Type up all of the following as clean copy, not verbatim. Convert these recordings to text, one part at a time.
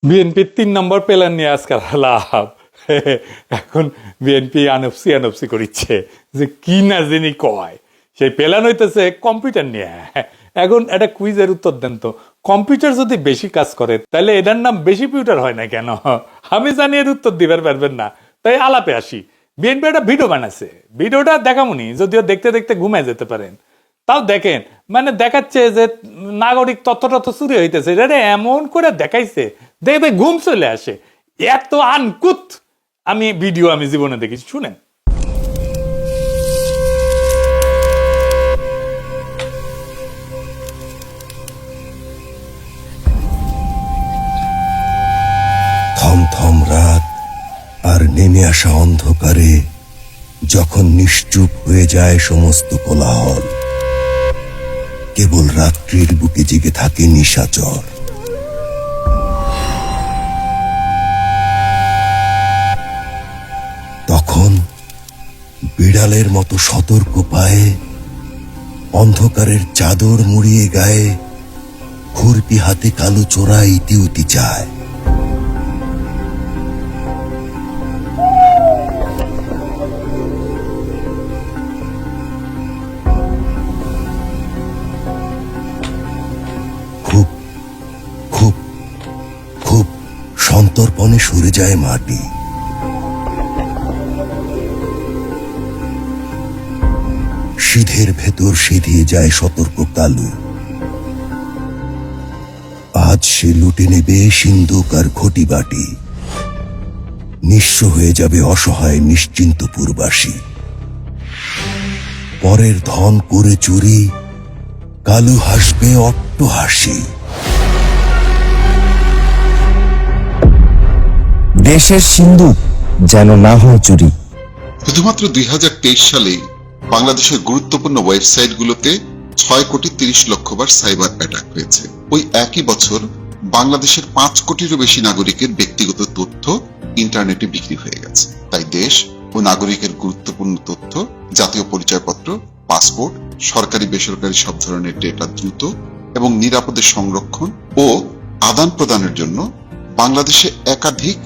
বিএনপির ৩ নম্বর প্ল্যান নিয়ে আজকাল লাভ। এখন বিএনপি আনপসি আনপসি করিচ্ছে যে কি না যিনি কয় সেই প্ল্যান হইতেছে কম্পিউটার নিয়ে। এখন একটা কুইজের উত্তর দেন তো, কম্পিউটার যদি বেশি কাজ করে তাহলে এটার নাম বেশি পিউটার হয় না কেন? আমি জানি এর উত্তর দিবার পারবেন না, তাই আলাপে আসি। বিএনপি একটা ভিডিও বানাচ্ছে, ভিডিওটা দেখামুনি, যদিও দেখতে দেখতে ঘুমায় যেতে পারেন। তাও দেখেন, মানে দেখাচ্ছে যে নাগরিক তথ্য চুরি হইতেছে, এটা এমন করে দেখাইছে দেখবে ঘুম চলে আসে। এত আনকুত আমি ভিডিও আমি জীবনে দেখেছি, শুনেন। থমথম রাত আর নেমে আসা অন্ধকারে যখন নিশ্চুপ হয়ে যায় সমস্ত কোলাহল, কেবল রাত্রির বুকে জেগে থাকে নিশাচর। তখন বিড়ালের মতো সতর্ক পায়ে অন্ধকারের চাদর মুড়িয়ে গায়ে খুরপি হাতে কালো চোরা ইতিউতি চায়। খুব খুব খুব সন্তর্পণে সরে যায় মাটি। সিধের ভেতর সিধিয়ে যায় সতর্ক কালু। আজ সে লুটে নেবে সিন্ধুক আর ঘটি বাটি, নিঃস্ব হয়ে যাবে অসহায় নিশ্চিন্তপুরবাসী। পরের ধন করে চুরি, কালু হাসবে অট্ট হাসি। দেশের সিন্ধুক যেন না হয় চুরি। শুধুমাত্র 2023 সালে বাংলাদেশের গুরুত্বপূর্ণ ওয়েবসাইটগুলোতে 6,30,00,000 বার সাইবার অ্যাটাক হয়েছে। ওই একই বছর বাংলাদেশের 5 কোটিরও বেশি নাগরিকের ব্যক্তিগত তথ্য ইন্টারনেটে বিক্রি হয়ে গেছে। তাই দেশ ও নাগরিকের গুরুত্বপূর্ণ তথ্য, জাতীয় পরিচয়পত্র, পাসপোর্ট, সরকারি বেসরকারি সব ধরনের ডেটা দ্রুত এবং নিরাপদে সংরক্ষণ ও আদান প্রদানের জন্য বাংলাদেশে একাধিক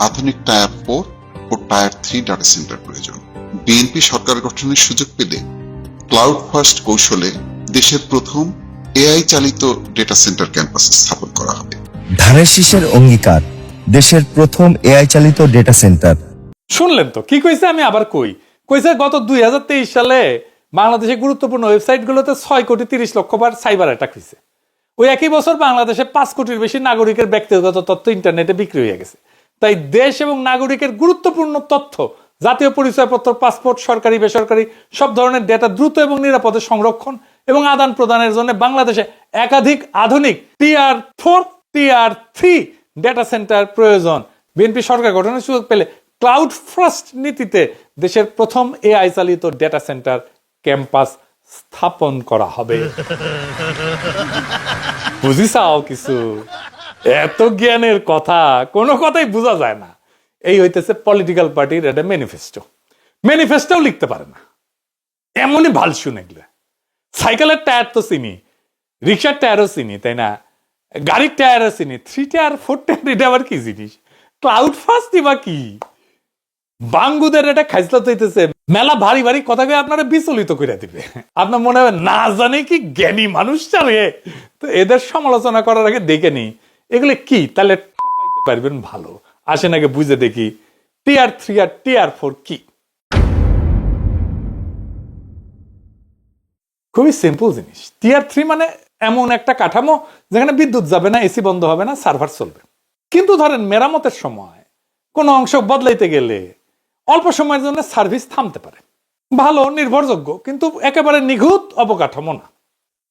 আধুনিক টায়ার 4 ও টায়ার 3 ডাটা সেন্টার প্রয়োজন। বিএনপি সরকার গঠনের সুযোগ পেলে ক্লাউড ফার্স্ট কৌশলে দেশের প্রথম এআই চালিত ডেটা সেন্টার ক্যাম্পাস স্থাপন করা হবে। ধানের শীষের অঙ্গীকার, দেশের প্রথম এআই চালিত ডেটা সেন্টার। শুনলেন তো কি কইছে? আমি আবার কইছে গত 2023 সালে বাংলাদেশের গুরুত্বপূর্ণ ওয়েবসাইটগুলোতে 6,30,00,000 বার সাইবার অ্যাটাক হয়েছে। ওই একই বছর বাংলাদেশে 5 কোটির বেশি নাগরিকের ব্যক্তিগত তথ্য ইন্টারনেটে বিক্রি হয়ে গেছে। তাই দেশ এবং নাগরিকের গুরুত্বপূর্ণ তথ্য, জাতীয় পরিচয়পত্র, পাসপোর্ট, সরকারি বেসরকারি সব ধরনের ডেটা দ্রুত এবং নিরাপদে সংরক্ষণ এবং আদান প্রদানের জন্য বাংলাদেশে একাধিক আধুনিক টিআর 4 টিআর 3 ডেটা সেন্টার প্রয়োজন। বিএনপি সরকার গঠনের সুযোগ পেলে ক্লাউড ফার্স্ট নীতিতে দেশের প্রথম এআই চালিত ডেটা সেন্টার ক্যাম্পাস স্থাপন করা হবে। বুঝিসাও কিছু? এত জ্ঞানের কথা, কোনো কথাই বোঝা যায় না। এই হইতেছে পলিটিক্যাল পার্টির একটা ম্যানিফেস্টোও লিখতে পারে না, এমনই ভাল শুনে গেলে। সাইকেলের টায়ার তো চিনি, রিক্সার টায়ারও চিনি, তাই না? গাড়ির টায়ারও চিনি, 3 টায়ার 4 টায়ার এটা আবার কি জিনিস? ক্লাউড ফার্স্ট বা কি? বাঙ্গুদের এটা খাইসলাত হইতেছে মেলা ভারী ভারী কথা কয়ে আপনারা বিচলিত করে দিবে। আপনার মনে হবে না জানে কি জ্ঞানী মানুষ চাবে। তো এদের সমালোচনা করার আগে দেখে নি এগুলো কি, তাহলে পাইতে পারবেন ভালো। আসেন আগে বুঝে দেখি টিআর 3 আর টিআর 4 কি। খুবই সিম্পল জিনিস। টিআর 3 মানে এমন একটা কাঠামো যেখানে বিদ্যুৎ যাবে না, এসি বন্ধ হবে না, সার্ভার চলবে। কিন্তু ধরেন মেরামতের সময় কোনো অংশ বদলাইতে গেলে অল্প সময়ের জন্য সার্ভিস থামতে পারে। ভালো, নির্ভরযোগ্য, কিন্তু একেবারে নিখুঁত অবকাঠামো না।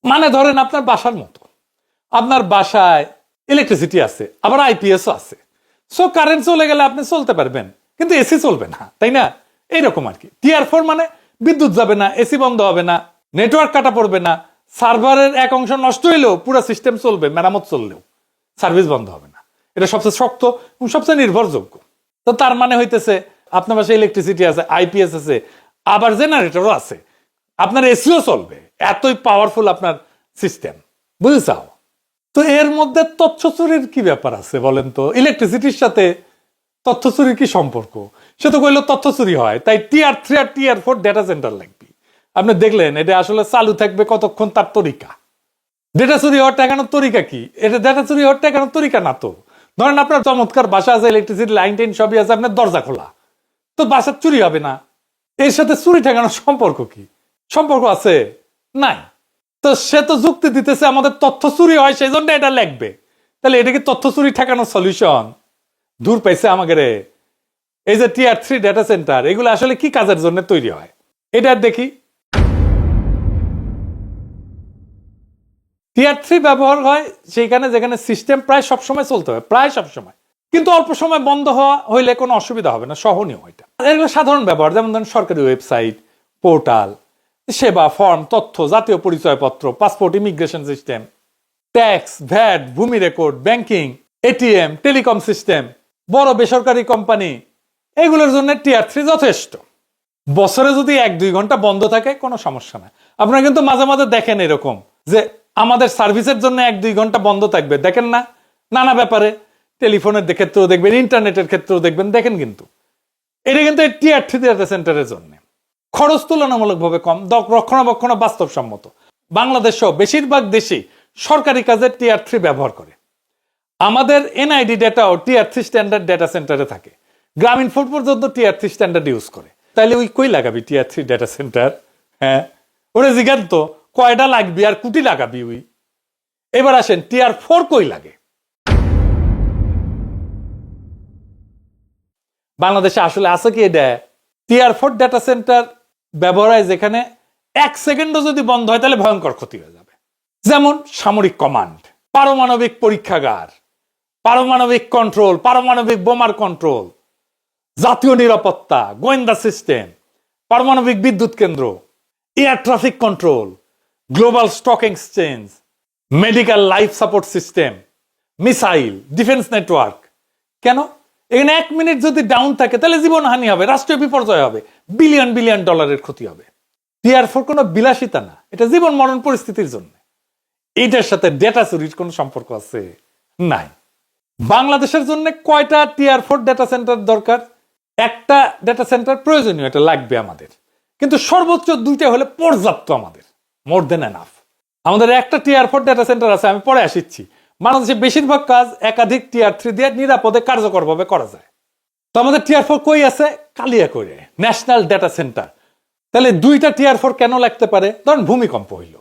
মানে ধরেন আপনার বাসার মতো, আপনার বাসায় ইলেকট্রিসিটি আছে, আবার আইপিএসও আছে। সো কারেন্ট চলে গেলে আপনি চলতে পারবেন, কিন্তু এসি চলবে না, তাই না? এইরকম আর কি। টিআর 4 মানে বিদ্যুৎ যাবে না, এসি বন্ধ হবে না, নেটওয়ার্ক কাটা পড়বে না, সার্ভারের এক অংশ নষ্ট হইলেও পুরো সিস্টেম চলবে, মেরামত চললেও সার্ভিস বন্ধ হবে না। এটা সবচেয়ে শক্ত এবং সবচেয়ে নির্ভরযোগ্য। তো তার মানে হইতেছে আপনার বাসায় ইলেকট্রিসিটি আছে, আইপিএস আছে, আবার জেনারেটরও আছে, আপনার এসিও চলবে। এতই পাওয়ারফুল আপনার সিস্টেম। বুঝেছাও? তো এর মধ্যে তথ্য চুরির কি ব্যাপার আছে বলেন তো? ইলেকট্রিসিটির সাথে তথ্য চুরির কি সম্পর্ক? সে তো কইলো তথ্য চুরি হয়, তাই Tier 3 আর Tier 4 ডেটা সেন্টার লাগবে। আপনি দেখলেন এটা আসলে চালু থাকবে কতক্ষণ তার তরিকা। ডেটা চুরি হওয়ার ঠেকানোর তরিকা কি? এটা ডেটা চুরি হওয়ার ঠেকানোর তরিকা না তো। ধরেন আপনার চমৎকার বাসা আছে, ইলেকট্রিসিটি লাইন টাইন সবই আছে, আপনার দরজা খোলা, তো বাসার চুরি হবে না। এর সাথে চুরি ঠেকানোর সম্পর্ক কি? সম্পর্ক আছে? নাই। তো সে তো যুক্তি দিতেছে আমাদের তথ্য চুরি হয় সেই জন্য এটা লাগবে। তাহলে এটা কি তথ্য চুরি ঠেকানোর সলিউশন? দূর পাইছে আমাকে রে। এই যে Tier 3 ডেটা সেন্টার, এগুলো আসলে কি কাজের জন্য তৈরি হয় এটা দেখি। Tier 3 ব্যবহার হয় সেইখানে যেখানে সিস্টেম প্রায় সবসময় চলতে হয়, প্রায় সবসময়, কিন্তু অল্প সময় বন্ধ হইলে কোনো অসুবিধা হবে না, সহনীয় এটা। এগুলো সাধারণ ব্যবহার, যেমন ধরেন সরকারি ওয়েবসাইট, পোর্টাল, সেবা, ফর্ম, তথ্য, জাতীয় পরিচয়পত্র, passport, immigration system, tax, VAT, ভূমি record, banking, ATM, telecom system, বড় বেসরকারি কোম্পানি, এগুলোর জন্য Tier 3 যথেষ্ট। বছরে যদি 1-2 ঘন্টা বন্ধ থাকে কোনো সমস্যা নাই। আপনারা কিন্তু মাঝে মাঝে দেখেন এরকম যে আমাদের সার্ভিসের জন্য 1-2 ঘন্টা বন্ধ থাকবে, দেখেন না? নানা ব্যাপারে, টেলিফোনের ক্ষেত্রেও দেখবেন, ইন্টারনেটের ক্ষেত্রেও দেখবেন, দেখেন। কিন্তু এটা কিন্তু Tier 3 ডেটা সেন্টারের জন্য খরচ তুলনামূলকভাবে কম, রক্ষণাবেক্ষণ বাস্তবসম্মত। বাংলাদেশ সহ বেশিরভাগ দেশে সরকারি কাজে Tier 3 ব্যবহার করে। আমাদের এনআইডি ডেটাও Tier 3 স্ট্যান্ডার্ড ডেটা সেন্টারে থাকে। গ্রামীণ ফোন পর্যন্ত Tier 3 স্ট্যান্ডার্ড ইউজ করে। তাইলে ওই কই লাগাবি Tier 3 ডেটা সেন্টার? হ্যাঁ, ওরে জিজ্ঞান তো কয়টা লাগবি আর কুটি লাগাবি ওই। এবার আসেন Tier 4 কই লাগে? বাংলাদেশে আসলে আছে কি এটা? Tier 4 ডেটা সেন্টার ব্যবহার হয় যেখানে 1 সেকেন্ডও যদি বন্ধ হয় তাহলে ভয়ঙ্কর ক্ষতি হয়ে যাবে। যেমন সামরিক কমান্ড, পারমাণবিক পরীক্ষাগার, পারমাণবিক কন্ট্রোল, পারমাণবিক বোমার কন্ট্রোল, জাতীয় নিরাপত্তা, গোয়েন্দা সিস্টেম, পারমাণবিক বিদ্যুৎ কেন্দ্র, air traffic control, global stock exchange, medical life support system, missile, defence network. কেন? এখানে 1 মিনিট যদি ডাউন থাকে তাহলে জীবনহানি হবে, রাষ্ট্রীয় বিপর্যয় হবে, বিলিয়ন বিলিয়ন ডলারের ক্ষতি হবে। Tier 4 কোনো বিলাসিতা না, এটা জীবন মরণ পরিস্থিতির জন্য। এইটার সাথে ডেটা চুরির কোনো সম্পর্ক আছে? নাই। বাংলাদেশের জন্য কয়টা Tier 4 ডেটা সেন্টার দরকার? একটা ডেটা সেন্টার প্রয়োজনীয়, এটা লাগবে আমাদের, কিন্তু সর্বোচ্চ 2টা হলে পর্যাপ্ত আমাদের, মোর দেন এনাফ। আমাদের একটা Tier 4 ডেটা সেন্টার আছে, আমি পরে আসিচ্ছি। বাংলাদেশে বেশিরভাগ কাজ একাধিক Tier 3 দিয়ে নিরাপদে কার্যকরভাবে করা যায়। তো আমাদের Tier 4 কই আছে? কালিয়াকৈরে ন্যাশনাল ডেটা সেন্টার। তাহলে 2টা Tier 4 কেন লাগতে পারে? ধরেন ভূমিকম্প হইল,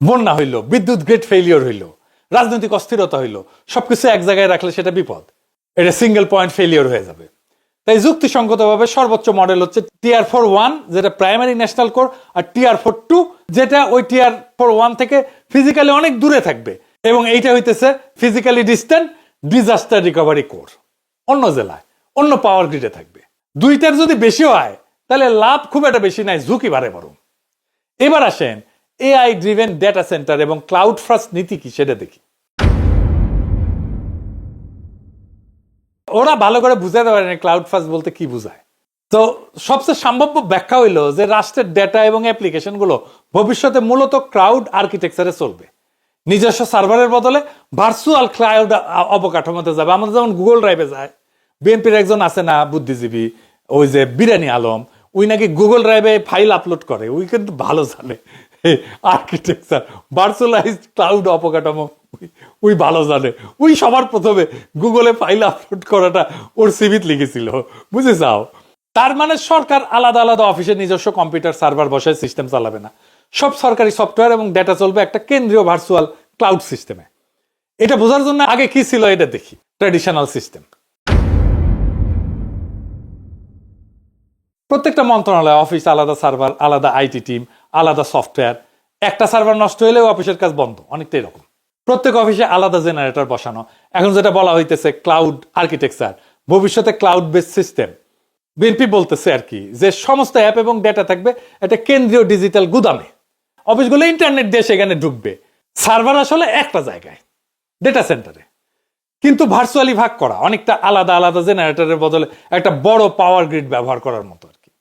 বন্যা হইল, বিদ্যুৎ গ্রিড ফেলিওর হইল, রাজনৈতিক অস্থিরতা হইল, সবকিছু এক জায়গায় রাখলে সেটা বিপদ, এটা সিঙ্গেল পয়েন্ট ফেলিওর হয়ে যাবে। তাই যুক্তিসঙ্গতভাবে সর্বোচ্চ মডেল হচ্ছে Tier 4-1, যেটা প্রাইমারি ন্যাশনাল কোর, আর Tier 4-2, যেটা ওই Tier 4-1 থেকে ফিজিক্যালি অনেক দূরে থাকবে, এবং এইটা হইতেছে physically distant disaster recovery core, অন্য জেলায়, অন্য পাওয়ার গ্রিডে থাকবে। 2টার যদি বেশি হয় তাহলে লাভ খুব একটা বেশি নাই, ঝুঁকি বাড়ে বরং। এবার আসেন এআই ড্রিভেন ডেটা সেন্টার এবং ক্লাউড ফার্স্ট নীতি কি সেটা দেখি। ওরা ভালো করে বুঝাতে পারে না ক্লাউড ফার্স্ট বলতে কি বুঝায়। তো সবচেয়ে সম্ভাব্য ব্যাখ্যা হইল যে রাষ্ট্রের ডেটা এবং অ্যাপ্লিকেশন গুলো ভবিষ্যতে মূলত ক্লাউড আর্কিটেকচারে চলবে। নিজস্ব সার্ভারের বদলে ভার্চুয়াল ক্লাউড অবকাঠামোতে যাবে। আমাদের যেমন গুগল ড্রাইভে যায়। বিএনপির একজন আছে না বুদ্ধিজীবী, ওই যে বিরানি আলম, ওই নাকি গুগল ড্রাইভে ফাইল আপলোড করে, ওই কিন্তু ভালো জানে আর্কিটেকচার, ভার্চুয়ালাইজড ক্লাউড অবকাঠামো, ওই ভালো জানে। ওই সবার প্রথমে গুগলে ফাইল আপলোড করাটা ওর সিভিত লিখেছিল, বুঝে যাও। তার মানে সরকার আলাদা আলাদা অফিসে নিজস্ব কম্পিউটার সার্ভার বসায় সিস্টেম চালাবে না, সব সরকারি সফটওয়্যার এবং ডেটা চলবে একটা কেন্দ্রীয় ভার্চুয়াল ক্লাউড সিস্টেমে। এটা বোঝার জন্য আগে কি ছিল এটা দেখি। ট্র্যাডিশনাল সিস্টেম, প্রত্যেকটা মন্ত্রণালয় অফিস আলাদা সার্ভার, আলাদা আইটি টিম, আলাদা সফটওয়্যার। একটা সার্ভার নষ্ট হলে অফিসের কাজ বন্ধ, অনেকটা এরকম। প্রত্যেক অফিসে আলাদা জেনারেটর বসানো। এখন যেটা বলা হইতেছে ক্লাউড আর্কিটেকচার, ভবিষ্যতে ক্লাউড বেসড সিস্টেম। বিএনপি বলতেছে আর কি যে সমস্ত অ্যাপ এবং ডেটা থাকবে একটা কেন্দ্রীয় ডিজিটাল গুদামে, অফিসগুলো ইন্টারনেট দিয়ে সেখানে ঢুকবে। সার্ভার আসলে একটা জায়গায় ডেটা সেন্টারে, কিন্তু ভার্চুয়ালি ভাগ করা, অনেকটা আলাদা আলাদা জেনারেটরের বদলে একটা বড় পাওয়ার গ্রিড ব্যবহার করার মতো আর কি।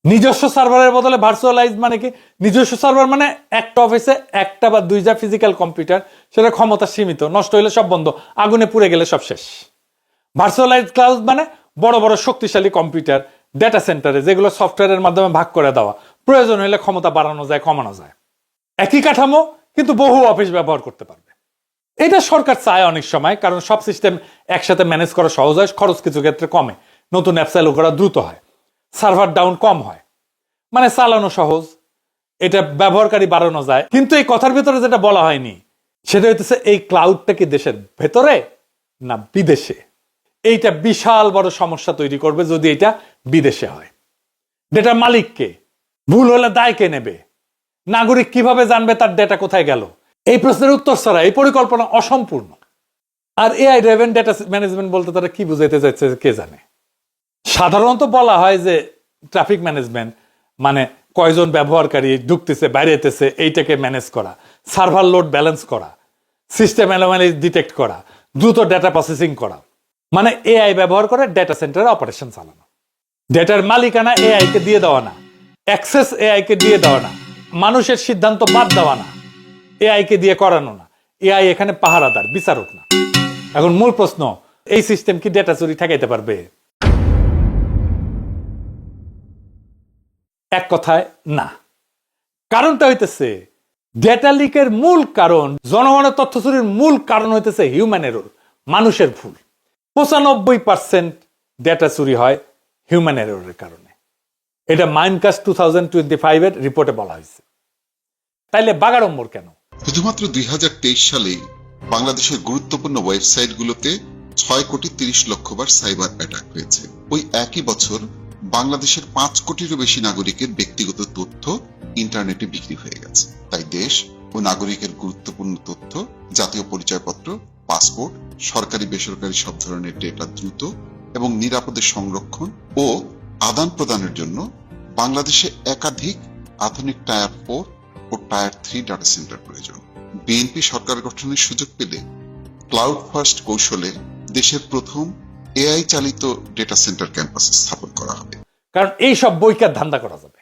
নিজস্ব সার্ভারের বদলে ভার্চুয়ালাইজ মানে কি? নিজস্ব সার্ভার মানে একটা অফিসে একটা বা দুইটা ফিজিক্যাল কম্পিউটার, সেটা ক্ষমতা সীমিত, নষ্ট হলে সব বন্ধ, আগুনে পুড়ে গেলে সব শেষ। ভার্চুয়ালাইজ ক্লাউড মানে বড় বড় শক্তিশালী কম্পিউটার ডেটা সেন্টারে, যেগুলো সফটওয়্যারের মাধ্যমে ভাগ করে দেওয়া, প্রয়োজন হলে ক্ষমতা বাড়ানো যায়, কমানো যায়। একই কাঠামো কিন্তু বহু অফিস ব্যবহার করতে পারবে। এটা সরকার চায় অনেক সময়, কারণ সব সিস্টেম একসাথে ম্যানেজ করা সহজ হয়, খরচ কিছু ক্ষেত্রে কমে, নতুন অ্যাপ চালু করা দ্রুত হয়, সার্ভার ডাউন কম হয়, মানে চালানো সহজ, এটা ব্যবহারকারী বাড়ানো যায়। কিন্তু এই কথার ভিতরে যেটা বলা হয়নি সেটা হইতেছে এই ক্লাউডটা কি দেশের ভেতরে না বিদেশে? এইটা বিশাল বড় সমস্যা তৈরি করবে যদি এটা বিদেশে হয়। ডেটার মালিককে, ভুল হলে দায় কে নেবে, নাগরিক কিভাবে জানবে তার ডেটা কোথায় গেল? এই প্রশ্নের উত্তর ছাড়া এই পরিকল্পনা অসম্পূর্ণ। আর এআই ড্রাইভেন ডেটা ম্যানেজমেন্ট বলতে তারা কি বুঝাইতে চাইছে কে জানে। সাধারণত বলা হয় যে ট্রাফিক ম্যানেজমেন্ট মানে কয়জন ব্যবহারকারী ঢুকতেছে বাইরেতেছে এইটাকে ম্যানেজ করা, সার্ভার লোড ব্যালেন্স করা, সিস্টেম অ্যানোমালি ডিটেক্ট করা, দ্রুত ডেটা প্রসেসিং করা, মানে এআই ব্যবহার করে ডেটা সেন্টারে অপারেশন চালানো। ডেটার মালিকানা এআই কে দিয়ে দেওয়া না, অ্যাক্সেস এআই কে দিয়ে দেওয়া না, মানুষের সিদ্ধান্ত বাদ দেওয়া না, এআই কে দিয়ে করানো না। এআই এখানে পাহারাদার, বিচারক না। এখন মূল প্রশ্ন, এই সিস্টেম কি ডেটা চুরি ঠেকাইতে পারবে? এক কথায় না। কারণটা হইতেছে ডেটা লিকের মূল কারণ, জনগণের তথ্য চুরির মূল কারণ হইতেছে হিউম্যান এরর, মানুষের ভুল। 95% ডেটা চুরি হয় হিউম্যান এররের কারণে। এটা মাইনকাস্ট 2025 এর রিপোর্টে বলা হয়েছে। তাইলে বাগাড়ম্বর কেন? শুধুমাত্র 2023 সালে বাংলাদেশের গুরুত্বপূর্ণ ওয়েবসাইটগুলোতে 6,30,00,000 বার সাইবার অ্যাটাক হয়েছে। ওই একই বছর বাংলাদেশের 5 কোটিরও বেশি নাগরিকের ব্যক্তিগত তথ্য ইন্টারনেটে বিক্রি হয়ে গেছে। তাই দেশ ও নাগরিকের গুরুত্বপূর্ণ তথ্য, জাতীয় পরিচয়পত্র, পাসপোর্ট, সরকারি বেসরকারি সব ধরনের ডেটা দ্রুত এবং নিরাপদে সংরক্ষণ ও আদান প্রদানের জন্য বাংলাদেশে একাধিক আধুনিক টায়ার 4 ও টায়ার 3 ডাটা সেন্টার প্রয়োজন। বিএনপি সরকার গঠনের সুযোগ পেলে ক্লাউড ফার্স্ট কৌশলে দেশের প্রথম এআই চালিত ডেটা সেন্টার ক্যাম্পাস স্থাপন করা হবে। কারণ এই সব বৈকার ধান্দা করা যাবে,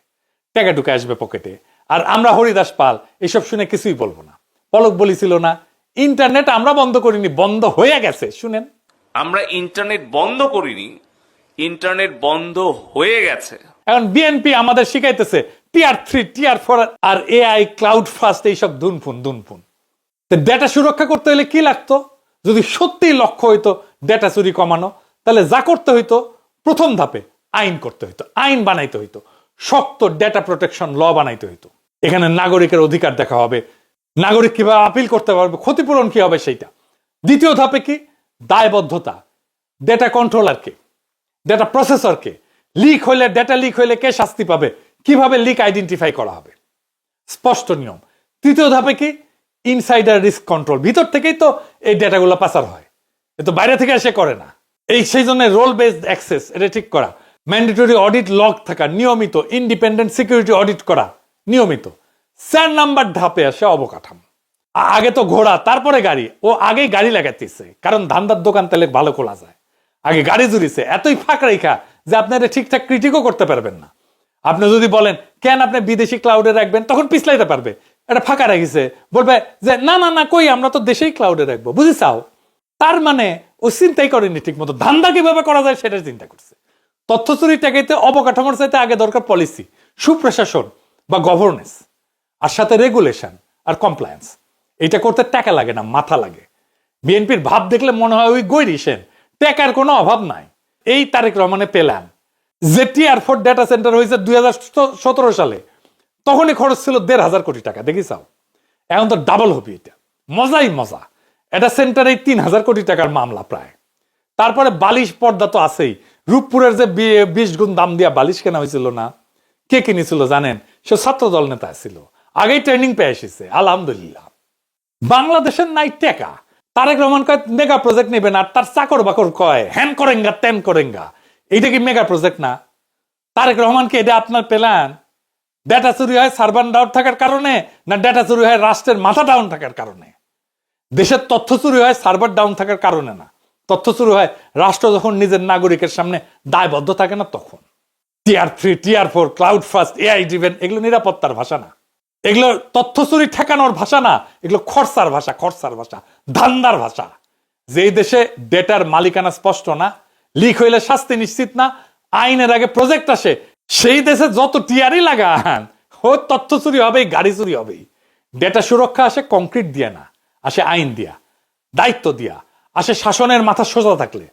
টাকা ঢুকে আসবে পকেটে। আর আমরা হরিদাস পাল এসব শুনে কিছুই বলবো না। পলক বলেছিল না, ইন্টারনেট আমরা বন্ধ করিনি, বন্ধ হয়ে গেছে। শুনেন, আমরা ইন্টারনেট বন্ধ করিনি, ইন্টারনেট বন্ধ হয়ে গেছে। এখন বিএনপি আমাদের শিখাইতেছে টিআর 3 টিআর 4 আর এআই ক্লাউড ফার্স্ট এইসব দুনফুন। ডেটা সুরক্ষা করতে হলে কি লাগতো? যদি সত্যি লক্ষ্য হইতো ডেটা চুরি কমানো, তাহলে যা করতে হইতো প্রথম ধাপে আইন করতে হইতো, আইন বানাইতে হইতো, শক্ত ডেটা প্রোটেকশন ল বানাইতে হইতো। এখানে নাগরিকের অধিকার দেখা হবে, নাগরিক কিভাবে আপিল করতে পারবে, ক্ষতিপূরণ কি হবে সেইটা। দ্বিতীয় ধাপে কি? দায়বদ্ধতা, ডেটা কন্ট্রোলারকে, ডেটা প্রসেসরকে, ডেটা লিক হইলে কে শাস্তি পাবে, কিভাবে লিক আইডেন্টিফাই করা হবে, স্পষ্ট নিয়ম। তৃতীয় ধাপে কি? ইনসাইডার রিস্ক কন্ট্রোল, ভিতর থেকেই তো এই ডেটাগুলো পাচার হয়, এ তো বাইরে থেকে এসে করে না। সেই জন্য রোল বেসড অ্যাক্সেস এটা ঠিক করা, ম্যান্ডেটরি অডিট লগ থাকা নিয়মিত, ইন্ডিপেন্ডেন্ট সিকিউরিটি অডিট করা নিয়মিত। 4 নাম্বার ধাপে আসে অবকাঠামো। আগে তো ঘোড়া তারপরে গাড়ি, ও আগেই গাড়ি লাগাইতেছে, কারণ ধান্দার দোকান তাহলে ভালো খোলা যায়। আগে গাড়ি জুড়িছে, এতই ফাঁক রেখা যে আপনি এটা ঠিকঠাক ক্রিটিকও করতে পারবেন না। আপনি যদি বলেন কেন আপনি বিদেশি ক্লাউডে রাখবেন, তখন পিছলাইতে পারবে, এটা ফাঁকা রাখিছে, বলবে যে না না না কই, আমরা তো দেশেই ক্লাউডে রাখবো, বুঝিছাও। তার মানে ও চিন্তাই করেনি ঠিক মতো, ধান্দা কিভাবে করা যায় সেটা চিন্তা করছে। তথ্য চুরি ঠেকাইতে অবকাঠামোর চাইতে আগে দরকার পলিসি, সুপ্রশাসন বা গভর্নেন্স, আর সাথে রেগুলেশন আর কমপ্লায়েন্স। এটা করতে টাকা লাগে না, মাথা লাগে। বিএনপির ভাব দেখলে মনে হয় ওই গৈরি সেন, টাকার কোনো অভাব নাই। এই তারেক রহমানে পেলাম যে টিআর 4 ডেটা সেন্টার হয়েছে 2017 সালে, তখনই খরচ ছিল 1,500 কোটি টাকা, দেখিছাও। এখন তো ডাবল হবে, এটা মজাই মজা। এটা সেন্টারে 3,000 কোটি টাকার মামলা প্রায়। তারপরে বালিশ পর্দা তো আছেই, রূপপুরের যে 20 গুণ দাম দিয়া বালিশ কেনা হয়েছিল না, কে কিনেছিল জানেন? সে ছাত্র দল নেতা ছিল, আগেই ট্রেনিং পেয়ে এসেছে, আলহামদুলিল্লাহ। বাংলাদেশের নাই টেকা। তারেক রহমান কয় মেগা প্রজেক্ট নেবেন, আর তার চাকর বাকর কয় হ্যান করেঙ্গা ত্যান করেঙ্গা। এইটা কি মেগা প্রজেক্ট না? তারেক রহমানকে এটা আপনার প্ল্যান? ডেটা চুরি হয় সার্ভার ডাউন থাকার কারণে, না ডেটা চুরি হয় রাষ্ট্রের মাথা ডাউন থাকার কারণে? দেশের তথ্য চুরি হয় সার্ভার ডাউন থাকার কারণে না, তথ্য চুরি হয় রাষ্ট্র যখন নিজের নাগরিকের সামনে দায়বদ্ধ থাকে না তখন। TR 3 TR 4 cloud first AI driven এগুলো নিরাপত্তার ভাষা না, এগুলো তথ্য চুরি ঠেকানোর ভাষা না, এগুলো খরচার ভাষা, ধান্দার ভাষা। যেই দেশে ডেটার মালিকানা স্পষ্ট না, লিক হইলে শাস্তি নিশ্চিত না, আইনের আগে প্রজেক্ট আসে, সেই দেশে যত টিআরই লাগান ও তথ্য চুরি হবেই, গাড়ি চুরি হবেই। ডেটা সুরক্ষা আসে কংক্রিট দিয়া না, আসে আইন দিয়া, দায়িত্ব দিয়া, আসে শাসনের মাথা সোজা থাকলে।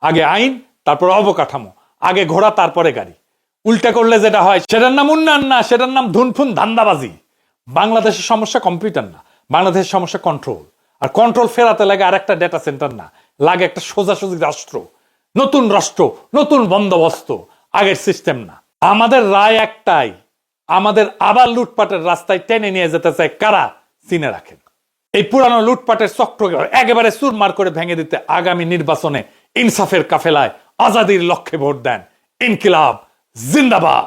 আগে আইন, তারপর অবকাঠামো, আগে ঘোড়া তারপরে গাড়ি। উল্টা করলে যেটা হয় সেটার নাম উন্নয়ন না, সেটার নাম ধুনফুন ধান্দাবাজি। বাংলাদেশের সমস্যা কম্পিউটার না, বাংলাদেশের সমস্যা কন্ট্রোল। আর কন্ট্রোল ফেরাতে লাগে আর একটা ডেটা সেন্টার না, লাগে একটা সোজাসুজি রাষ্ট্র, নতুন বন্দোবস্ত, আগের সিস্টেম না। আমাদের রায় একটাই, আমাদের আবার লুটপাটের রাস্তায় টেনে নিয়ে যেতে চায় কারা, চিনে রাখেন। এই পুরানো লুটপাটের চক্রকে একেবারে চুরমার করে ভেঙে দিতে আগামী নির্বাচনে ইনসাফের কাফেলায় আজাদির লক্ষ্যে ভোট দেন। ইনকিলাব জিন্দাবাদ।